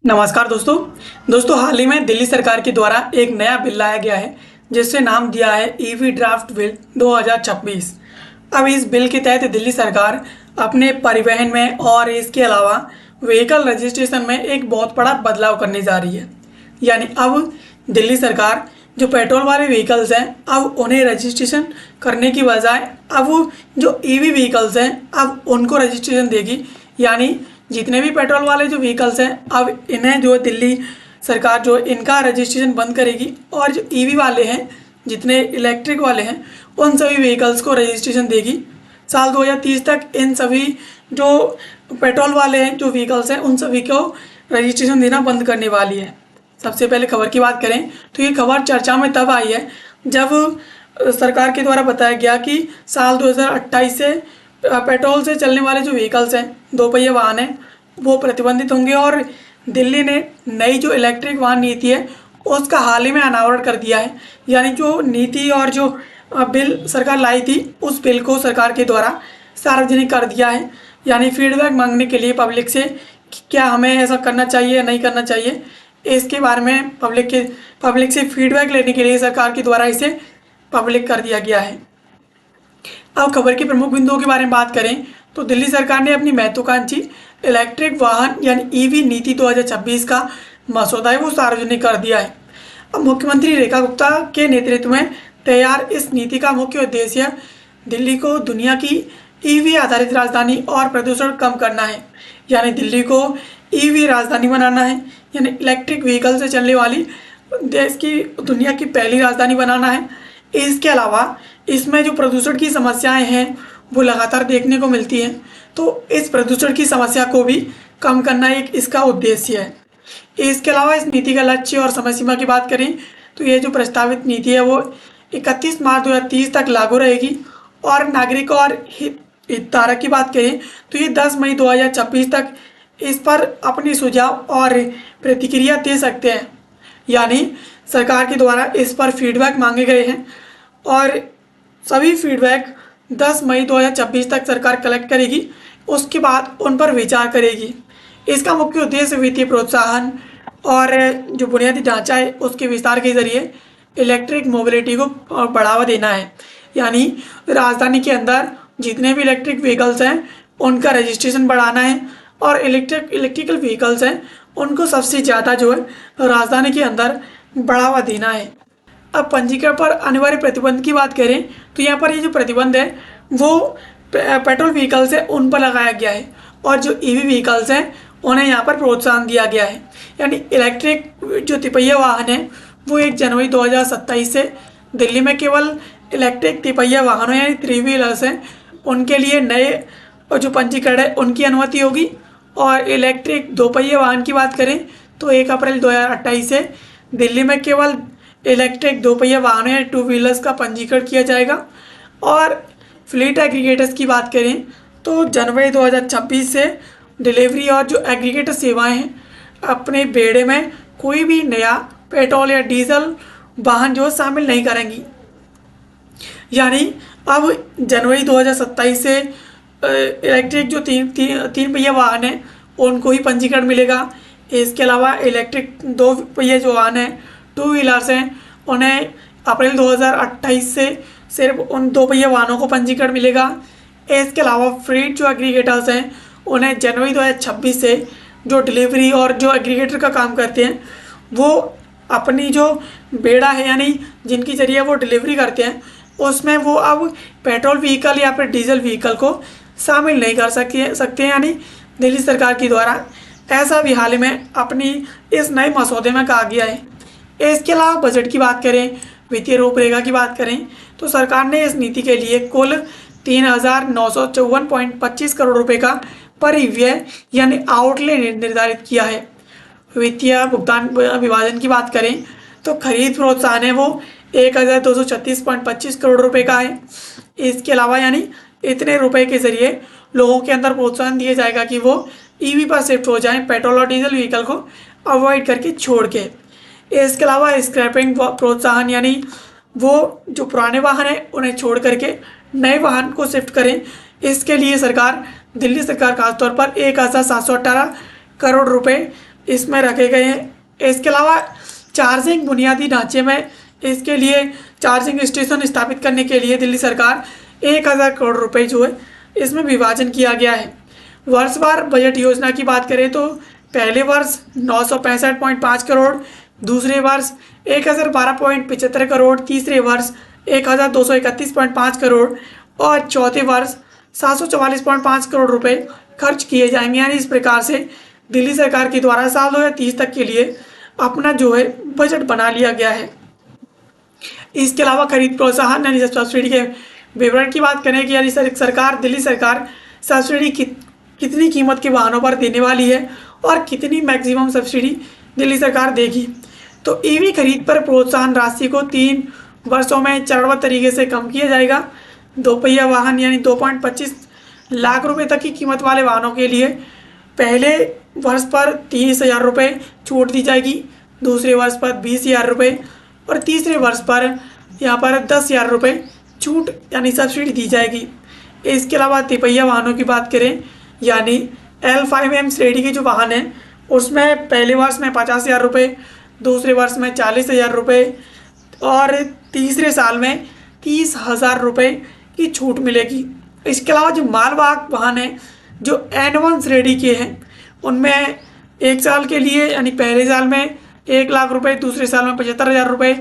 नमस्कार दोस्तों हाल ही में दिल्ली सरकार के द्वारा एक नया बिल लाया गया है जिससे नाम दिया है ईवी ड्राफ्ट बिल 2026। अब इस बिल के तहत दिल्ली सरकार अपने परिवहन में और इसके अलावा व्हीकल रजिस्ट्रेशन में एक बहुत बड़ा बदलाव करने जा रही है। यानी अब दिल्ली सरकार जो पेट्रोल वाले व्हीकल्स हैं अब उन्हें रजिस्ट्रेशन करने की बजाय अब जो ईवी व्हीकल्स हैं अब उनको रजिस्ट्रेशन देगी। यानी जितने भी पेट्रोल वाले जो व्हीकल्स हैं अब इन्हें जो दिल्ली सरकार जो इनका रजिस्ट्रेशन बंद करेगी और जो ईवी वाले हैं जितने इलेक्ट्रिक वाले हैं उन सभी व्हीकल्स को रजिस्ट्रेशन देगी। साल 2030 तक इन सभी जो पेट्रोल वाले हैं जो व्हीकल्स हैं उन सभी को रजिस्ट्रेशन देना बंद करने वाली है। सबसे पहले खबर की बात करें तो ये खबर चर्चा में तब आई है जब सरकार के द्वारा बताया गया कि साल 2028 से पेट्रोल से चलने वाले जो व्हीकल्स हैं दो पहिए वाहन हैं वो प्रतिबंधित होंगे और दिल्ली ने नई जो इलेक्ट्रिक वाहन नीति है उसका हाल ही में अनावरण कर दिया है। यानी जो नीति और जो बिल सरकार लाई थी उस बिल को सरकार के द्वारा सार्वजनिक कर दिया है। यानी फीडबैक मांगने के लिए पब्लिक से क्या हमें ऐसा करना चाहिए या नहीं करना चाहिए इसके बारे में पब्लिक से फीडबैक लेने के लिए सरकार के द्वारा इसे पब्लिक कर दिया गया है। अब खबर के प्रमुख बिंदुओं के बारे में बात करें तो दिल्ली सरकार ने अपनी महत्वाकांक्षी इलेक्ट्रिक वाहन यानी ईवी नीति 2026 का मसौदा है वो सार्वजनिक कर दिया है। अब मुख्यमंत्री रेखा गुप्ता के नेतृत्व में तैयार इस नीति का मुख्य उद्देश्य दिल्ली को दुनिया की ईवी आधारित राजधानी और प्रदूषण कम करना है। यानी दिल्ली को ईवी राजधानी बनाना है, यानी इलेक्ट्रिक व्हीकल से चलने वाली देश की दुनिया की पहली राजधानी बनाना है। इसके अलावा इसमें जो प्रदूषण की समस्याएं हैं वो लगातार देखने को मिलती हैं, तो इस प्रदूषण की समस्या को भी कम करना एक इसका उद्देश्य है। इसके अलावा इस नीति का लक्ष्य और समय सीमा की बात करें तो ये जो प्रस्तावित नीति है वो 31 मार्च 2030 तक लागू रहेगी और नागरिक और हितधारक की बात करें तो ये 10 मई 2026 तक इस पर अपनी सुझाव और प्रतिक्रिया दे सकते हैं। यानी सरकार के द्वारा इस पर फीडबैक मांगे गए हैं और सभी फीडबैक 10 मई 2026 तक सरकार कलेक्ट करेगी, उसके बाद उन पर विचार करेगी। इसका मुख्य उद्देश्य वित्तीय प्रोत्साहन और जो बुनियादी ढांचा है उसके विस्तार के जरिए इलेक्ट्रिक मोबिलिटी को बढ़ावा देना है। यानी राजधानी के अंदर जितने भी इलेक्ट्रिक व्हीकल्स हैं उनका रजिस्ट्रेशन बढ़ाना है और इलेक्ट्रिकल व्हीकल्स हैं उनको सबसे ज़्यादा जो है राजधानी के अंदर बढ़ावा देना है। अब पंजीकरण पर अनिवार्य प्रतिबंध की बात करें तो यहाँ पर ये जो प्रतिबंध है वो पेट्रोल व्हीकल्स है उन पर लगाया गया है और जो ईवी व्हीकल्स हैं उन्हें यहाँ पर प्रोत्साहन दिया गया है। यानी इलेक्ट्रिक जो तिपहिया वाहन है वो 1 जनवरी 2027 से दिल्ली में केवल इलेक्ट्रिक तिपहिया वाहनों यानी 3 व्हीलर्स हैं उनके लिए नए जो पंजीकरण है उनकी अनुमति होगी। और इलेक्ट्रिक 2 पहिए वाहन की बात करें तो 1 अप्रैल 2028 से दिल्ली में केवल इलेक्ट्रिक 2 पहिया वाहनों या 2 व्हीलर्स का पंजीकरण किया जाएगा। और फ्लीट एग्रीगेटर्स की बात करें तो जनवरी 2026 से डिलीवरी और जो एग्रीगेटर सेवाएं हैं अपने बेड़े में कोई भी नया पेट्रोल या डीजल वाहन जो शामिल नहीं करेंगी। यानी अब जनवरी 2027 से इलेक्ट्रिक जो तीन पहिया वाहन है उनको ही पंजीकरण मिलेगा। इसके अलावा इलेक्ट्रिक 2 पहिया जो वाहन है 2 व्हीलर्स हैं उन्हें अप्रैल 2028 से सिर्फ उन 2 पहिया वाहनों को पंजीकरण मिलेगा। इसके अलावा फ्लीट जो एग्रीगेटर्स हैं उन्हें जनवरी 2026 से जो डिलीवरी और जो एग्रीगेटर का काम करते हैं वो अपनी जो बेड़ा है यानी जिनके जरिए वो डिलीवरी करते हैं उसमें वो अब पेट्रोल व्हीकल या फिर डीजल व्हीकल को शामिल नहीं कर सकते हैं। यानी दिल्ली सरकार के द्वारा ऐसा भी हाल ही में अपनी इस नए मसौदे में कहा गया है। इसके अलावा बजट की बात करें, वित्तीय रूपरेखा की बात करें तो सरकार ने इस नीति के लिए कुल 3,954.25 करोड़ रुपए का परिव्यय यानी आउटले निर्धारित किया है। वित्तीय भुगतान विभाजन की बात करें तो खरीद प्रोत्साहन है वो 1,236.25 करोड़ रुपए का है। इसके अलावा यानी इतने रुपए के जरिए लोगों के अंदर प्रोत्साहन दिया जाएगा कि वो ईवी पर शिफ्ट हो जाएं, पेट्रोल और डीजल व्हीकल को अवॉइड करके छोड़ के। इसके अलावा स्क्रैपिंग प्रोत्साहन यानी वो जो पुराने वाहन हैं उन्हें छोड़ करके नए वाहन को शिफ्ट करें। इसके लिए दिल्ली सरकार खासतौर पर 1,718 करोड़ रुपए इसमें रखे गए हैं। इसके अलावा चार्जिंग बुनियादी ढांचे में इसके लिए चार्जिंग स्टेशन स्थापित करने के लिए दिल्ली सरकार 1000 करोड़ रुपए जो है इसमें विभाजन किया गया है। वर्षवार बजट योजना की बात करें तो पहले वर्ष 965.5 करोड़, दूसरे वर्ष 1012.75 करोड़, तीसरे वर्ष 1231.5 करोड़ और चौथे वर्ष 744.5 करोड़ रुपए खर्च किए जाएंगे। यानी इस प्रकार से दिल्ली सरकार के द्वारा साल 2030 तक के लिए अपना जो है बजट बना लिया गया है। इसके अलावा खरीद प्रोत्साहन यानी सब्सिडी के विवरण की बात करें कि यानी दिल्ली सरकार सब्सिडी कितनी कीमत के वाहनों पर देने वाली है और कितनी मैक्सिमम सब्सिडी दिल्ली सरकार देगी। तो ईवी खरीद पर प्रोत्साहन राशि को 3 वर्षों में चरणबद्ध तरीके से कम किया जाएगा। 2 पहिया वाहन यानी 2.25 लाख रुपए तक की कीमत वाले वाहनों के लिए पहले वर्ष पर 30,000 रुपये छूट दी जाएगी, दूसरे वर्ष पर 20,000 रुपये और तीसरे वर्ष पर यहाँ पर 10,000 रुपये छूट यानी सब्सिडी दी जाएगी। इसके अलावा तिपहिया वाहनों की बात करें यानी L5M श्रेणी के जो वाहन हैं उसमें पहले वर्ष में 50,000 रुपये, दूसरे वर्ष में 40,000 रुपये और तीसरे साल में 30,000 रुपये की छूट मिलेगी। इसके अलावा जो मालवाहक वाहन हैं जो N1 श्रेणी के हैं उनमें 1 साल के लिए यानी पहले साल में 1 लाख रुपये, दूसरे साल में 75,000 रुपये,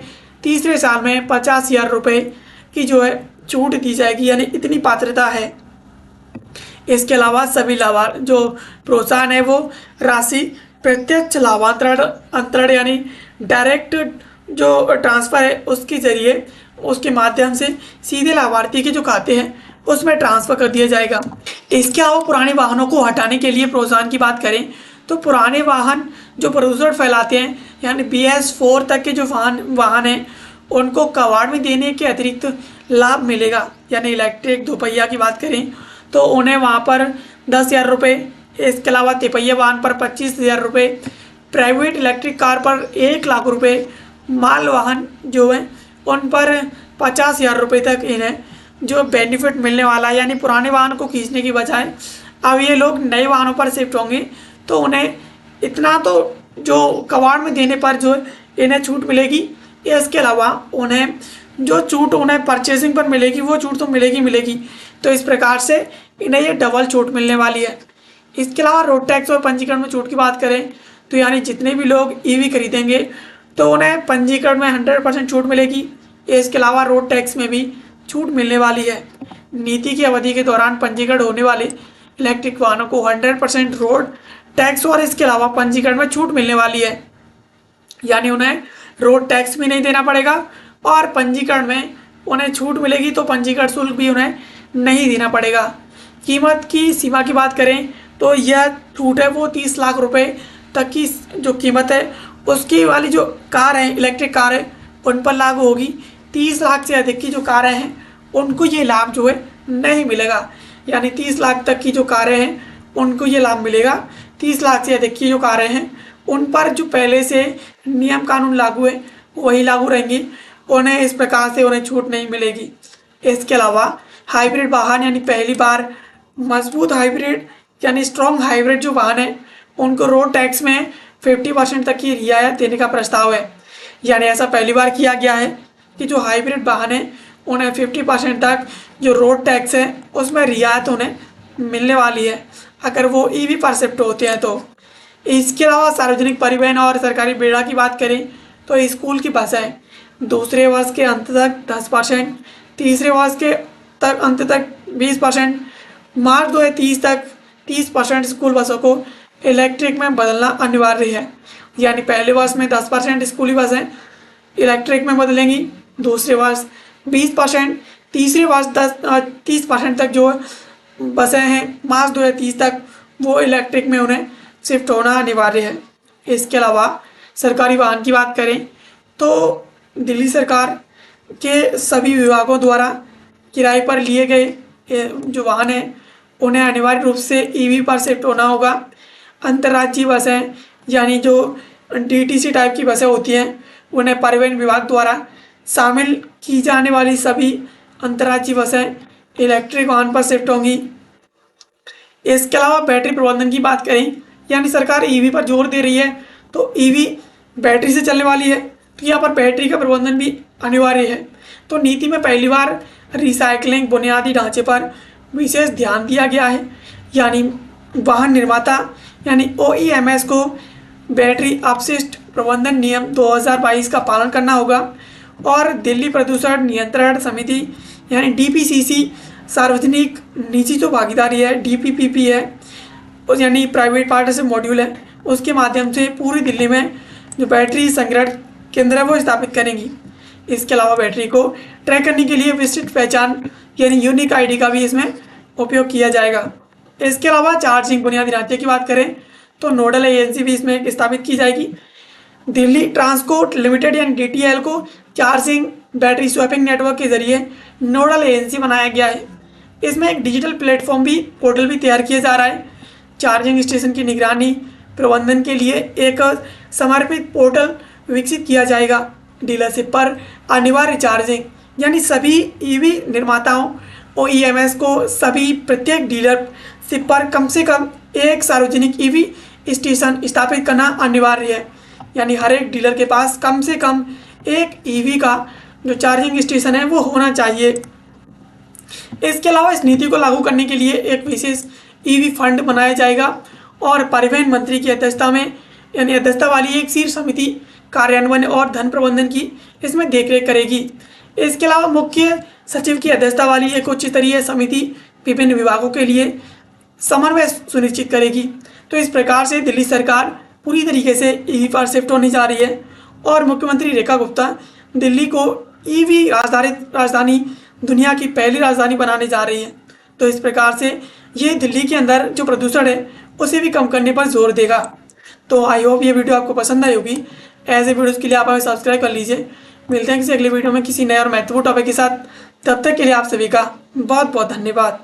तीसरे साल में 50,000 रुपये की जो है छूट दी जाएगी, यानी इतनी पात्रता है। इसके अलावा सभी लाभार्थ जो प्रोत्साहन है वो राशि प्रत्यक्ष लाभांतरण यानी डायरेक्ट जो ट्रांसफ़र है उसके जरिए उसके माध्यम से सीधे लाभार्थी के जो खाते हैं उसमें ट्रांसफ़र कर दिया जाएगा। इसके अलावा पुराने वाहनों को हटाने के लिए प्रोत्साहन की बात करें तो पुराने वाहन जो प्रदूषण फैलाते हैं यानी BS4 तक के जो वाहन हैं उनको कबाड़ में देने के अतिरिक्त लाभ मिलेगा। यानी इलेक्ट्रिक दोपहिया की बात करें तो उन्हें वहाँ पर 10,000 रुपये, इसके अलावा तिपहिया वाहन पर 25,000 रुपये, प्राइवेट इलेक्ट्रिक कार पर 1 लाख रुपये, माल वाहन जो हैं उन पर 50,000 रुपये तक इन्हें जो बेनिफिट मिलने वाला है। यानी पुराने वाहन को खींचने की बजाय अब ये लोग नए वाहनों पर शिफ्ट होंगे तो उन्हें इतना तो जो कबाड़ में देने पर जो इन्हें छूट मिलेगी, इसके अलावा उन्हें जो छूट उन्हें परचेसिंग पर मिलेगी वो छूट तो मिलेगी। तो इस प्रकार से इन्हें ये डबल छूट मिलने वाली है। इसके अलावा रोड टैक्स और पंजीकरण में छूट की बात करें तो यानी जितने भी लोग ईवी खरीदेंगे तो उन्हें पंजीकरण में 100% छूट मिलेगी। इसके अलावा रोड टैक्स में भी छूट मिलने वाली है। नीति की अवधि के दौरान पंजीकरण होने वाले इलेक्ट्रिक वाहनों को 100% रोड टैक्स और इसके अलावा पंजीकरण में छूट मिलने वाली है। यानी उन्हें रोड टैक्स भी नहीं देना पड़ेगा और पंजीकरण में उन्हें छूट मिलेगी तो पंजीकरण शुल्क भी उन्हें नहीं देना पड़ेगा। कीमत की सीमा की बात करें तो यह छूट है वो 30 लाख रुपए तक की जो कीमत है उसकी वाली जो कार है इलेक्ट्रिक कार है उन पर लागू होगी। 30 लाख से अधिक की जो कारें हैं उनको ये लाभ जो है नहीं मिलेगा। यानी 30 लाख तक की जो कारें हैं उनको ये लाभ मिलेगा। 30 लाख से अधिक की जो कारें हैं उन पर जो पहले से नियम कानून लागू है वही लागू रहेंगी, उन्हें इस प्रकार से उन्हें छूट नहीं मिलेगी। इसके अलावा हाइब्रिड वाहन यानी पहली बार मजबूत हाइब्रिड यानी स्ट्रॉन्ग हाइब्रिड जो वाहन है उनको रोड टैक्स में 50% तक की रियायत देने का प्रस्ताव है। यानी ऐसा पहली बार किया गया है कि जो हाइब्रिड वाहन है उन्हें 50% तक जो रोड टैक्स है उसमें रियायत उन्हें मिलने वाली है अगर वो ईवी पर शिफ्ट होते हैं तो। इसके अलावा सार्वजनिक परिवहन और सरकारी बेड़ा की बात करें तो स्कूल की बसें दूसरे वर्ष के अंत तक 10%, तीसरे वर्ष के अंत तक 20%, मार्च 2030 तक 30% स्कूल बसों को इलेक्ट्रिक में बदलना अनिवार्य है। यानी पहले वर्ष में 10% स्कूली बसें इलेक्ट्रिक में बदलेंगी, दूसरे वर्ष 20%, तीसरे वर्ष 30% तक जो बसें हैं मार्च 2030 तक वो इलेक्ट्रिक में उन्हें शिफ्ट होना अनिवार्य है। इसके अलावा सरकारी वाहन की बात करें तो दिल्ली सरकार के सभी विभागों द्वारा किराए पर लिए गए जो वाहन हैं उन्हें अनिवार्य रूप से ईवी पर शिफ्ट होना होगा। अंतर्राज्यीय बसें यानी जो DTC टाइप की बसें होती हैं उन्हें परिवहन विभाग द्वारा शामिल की जाने वाली सभी अंतर्राज्यीय बसें इलेक्ट्रिक वाहन पर शिफ्ट होंगी। इसके अलावा बैटरी प्रबंधन की बात करें यानी सरकार ईवी पर जोर दे रही है, तो ईवी बैटरी से चलने वाली है, तो यहाँ पर बैटरी का प्रबंधन भी अनिवार्य है। तो नीति में पहली बार रिसाइकलिंग बुनियादी ढांचे पर विशेष ध्यान दिया गया है, यानी वाहन निर्माता यानी OEMs को बैटरी अपशिष्ट प्रबंधन नियम 2022 का पालन करना होगा और दिल्ली प्रदूषण नियंत्रण समिति यानी DPCC सार्वजनिक निजी जो भागीदारी है DPPP है, यानी प्राइवेट पार्टनरशिप मॉड्यूल है, उसके माध्यम से पूरी दिल्ली में जो बैटरी संग्रहण केंद्र है वो स्थापित करेंगी। इसके अलावा बैटरी को ट्रैक करने के लिए विशिष्ट पहचान यानी यूनिक ID का भी इसमें उपयोग किया जाएगा। इसके अलावा चार्जिंग बुनियादी ढांचे की बात करें तो नोडल एजेंसी भी इसमें स्थापित की जाएगी। दिल्ली ट्रांसपोर्ट लिमिटेड यानी DTL को चार्जिंग बैटरी स्वैपिंग नेटवर्क के जरिए नोडल एजेंसी बनाया गया है। इसमें एक डिजिटल प्लेटफॉर्म भी पोर्टल भी तैयार किया जा रहा है। चार्जिंग स्टेशन की निगरानी प्रबंधन के लिए एक समर्पित पोर्टल विकसित किया जाएगा। डीलरशिप पर अनिवार्य चार्जिंग यानी सभी EV निर्माताओं OEMs को सभी प्रत्येक डीलरशिप पर कम से कम एक सार्वजनिक EV स्टेशन स्थापित करना अनिवार्य है, यानी हर एक डीलर के पास कम से कम एक EV का जो चार्जिंग स्टेशन है वो होना चाहिए। इसके अलावा इस नीति को लागू करने के लिए एक विशेष EV फंड बनाया जाएगा और परिवहन मंत्री की अध्यक्षता में यानी अध्यक्षता वाली एक शीर्ष समिति कार्यान्वयन और धन प्रबंधन की इसमें देखरेख करेगी। इसके अलावा मुख्य सचिव की अध्यक्षता वाली एक उच्च स्तरीय समिति विभिन्न विभागों के लिए समन्वय सुनिश्चित करेगी। तो इस प्रकार से दिल्ली सरकार पूरी तरीके से EV पर शिफ्ट होने जा रही है और मुख्यमंत्री रेखा गुप्ता दिल्ली को EV राजधानी दुनिया की पहली राजधानी बनाने जा रही है। तो इस प्रकार से ये दिल्ली के अंदर जो प्रदूषण है उसे भी कम करने पर जोर देगा। तो आई होप ये वीडियो आपको पसंद आई होगी। ऐसे वीडियोज़ के लिए आप हमें सब्सक्राइब कर लीजिए। मिलते हैं किसी अगले वीडियो में किसी नए और महत्वपूर्ण टॉपिक के साथ। तब तक के लिए आप सभी का बहुत बहुत धन्यवाद।